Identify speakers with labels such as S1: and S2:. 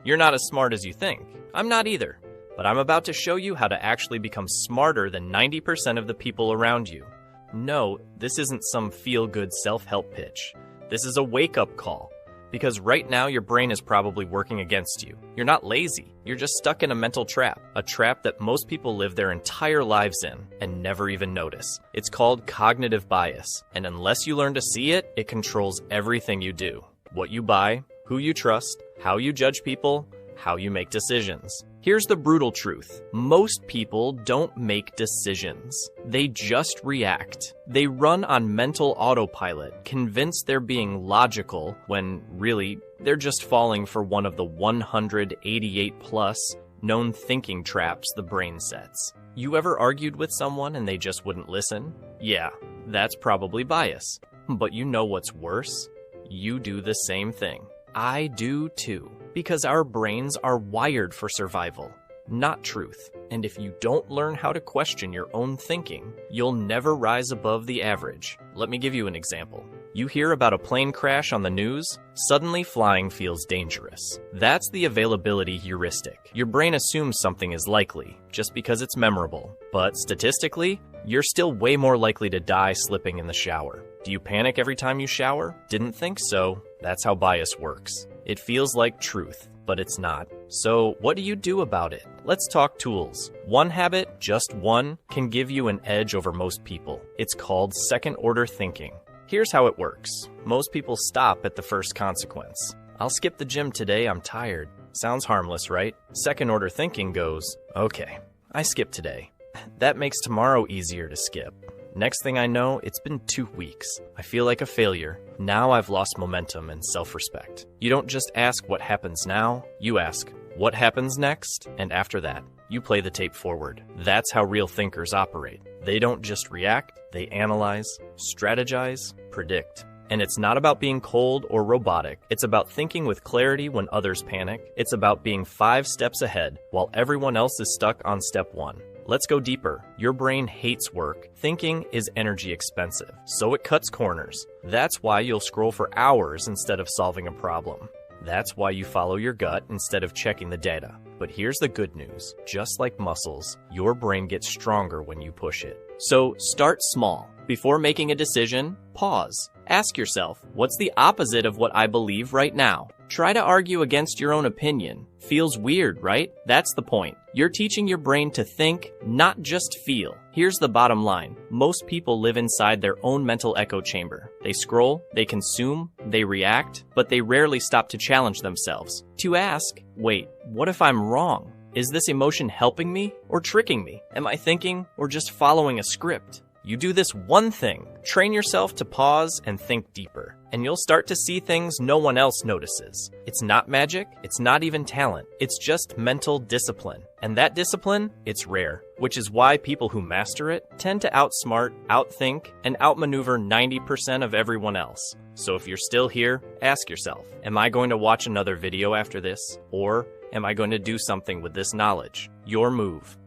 S1: You're not as smart as you think. I'm not either. But I'm about to show you how to actually become smarter than 90% of the people around you. No, this isn't some feel-good self-help pitch. This is a wake-up call. Because right now your brain is probably working against you. You're not lazy. You're just stuck in a mental trap. A trap that most people live their entire lives in and never even notice. It's called cognitive bias. And unless you learn to see it, it controls everything you do. What you buy, who you trust, how you judge people, how you make decisions. Here's the brutal truth. Most people don't make decisions. They just react. They run on mental autopilot, convinced they're being logical when really they're just falling for one of the 188 plus known thinking traps the brain sets. You ever argued with someone and they just wouldn't listen? Yeah, that's probably bias. But you know what's worse? You do the same thing. I do too. Because our brains are wired for survival, not truth. And if you don't learn how to question your own thinking, you'll never rise above the average. Let me give you an example. You hear about a plane crash on the news, suddenly flying feels dangerous. That's the availability heuristic. Your brain assumes something is likely, just because it's memorable. But statistically, you're still way more likely to die slipping in the shower. Do you panic every time you shower? Didn't think so. That's how bias works. It feels like truth, but it's not. So what do you do about it? Let's talk tools. One habit, just one, can give you an edge over most people. It's called second-order thinking. Here's how it works. Most people stop at the first consequence. I'll skip the gym today, I'm tired. Sounds harmless, right? Second-order thinking goes, okay, I skip today. That makes tomorrow easier to skip. Next thing I know, it's been 2 weeks. I feel like a failure. Now I've lost momentum and self-respect. You don't just ask what happens now, you ask what happens next, and after that, you play the tape forward. That's how real thinkers operate. They don't just react, they analyze, strategize, predict. And it's not about being cold or robotic. It's about thinking with clarity when others panic. It's about being 5 steps ahead while everyone else is stuck on step 1. Let's go deeper. Your brain hates work. Thinking is energy expensive, so it cuts corners. That's why you'll scroll for hours instead of solving a problem. That's why you follow your gut instead of checking the data. But here's the good news. Just like muscles, your brain gets stronger when you push it. So start small. Before making a decision, pause. Ask yourself, what's the opposite of what I believe right now? Try to argue against your own opinion. Feels weird, right? That's the point. You're teaching your brain to think, not just feel. Here's the bottom line. Most people live inside their own mental echo chamber. They scroll, they consume, they react, but they rarely stop to challenge themselves. To ask, wait, what if I'm wrong? Is this emotion helping me or tricking me? Am I thinking or just following a script? You do this one thing, train yourself to pause and think deeper, and you'll start to see things no one else notices. It's not magic, it's not even talent, it's just mental discipline. And that discipline, it's rare, which is why people who master it tend to outsmart, outthink, and outmaneuver 90% of everyone else. So if you're still here, ask yourself, am I going to watch another video after this? Or am I going to do something with this knowledge? Your move.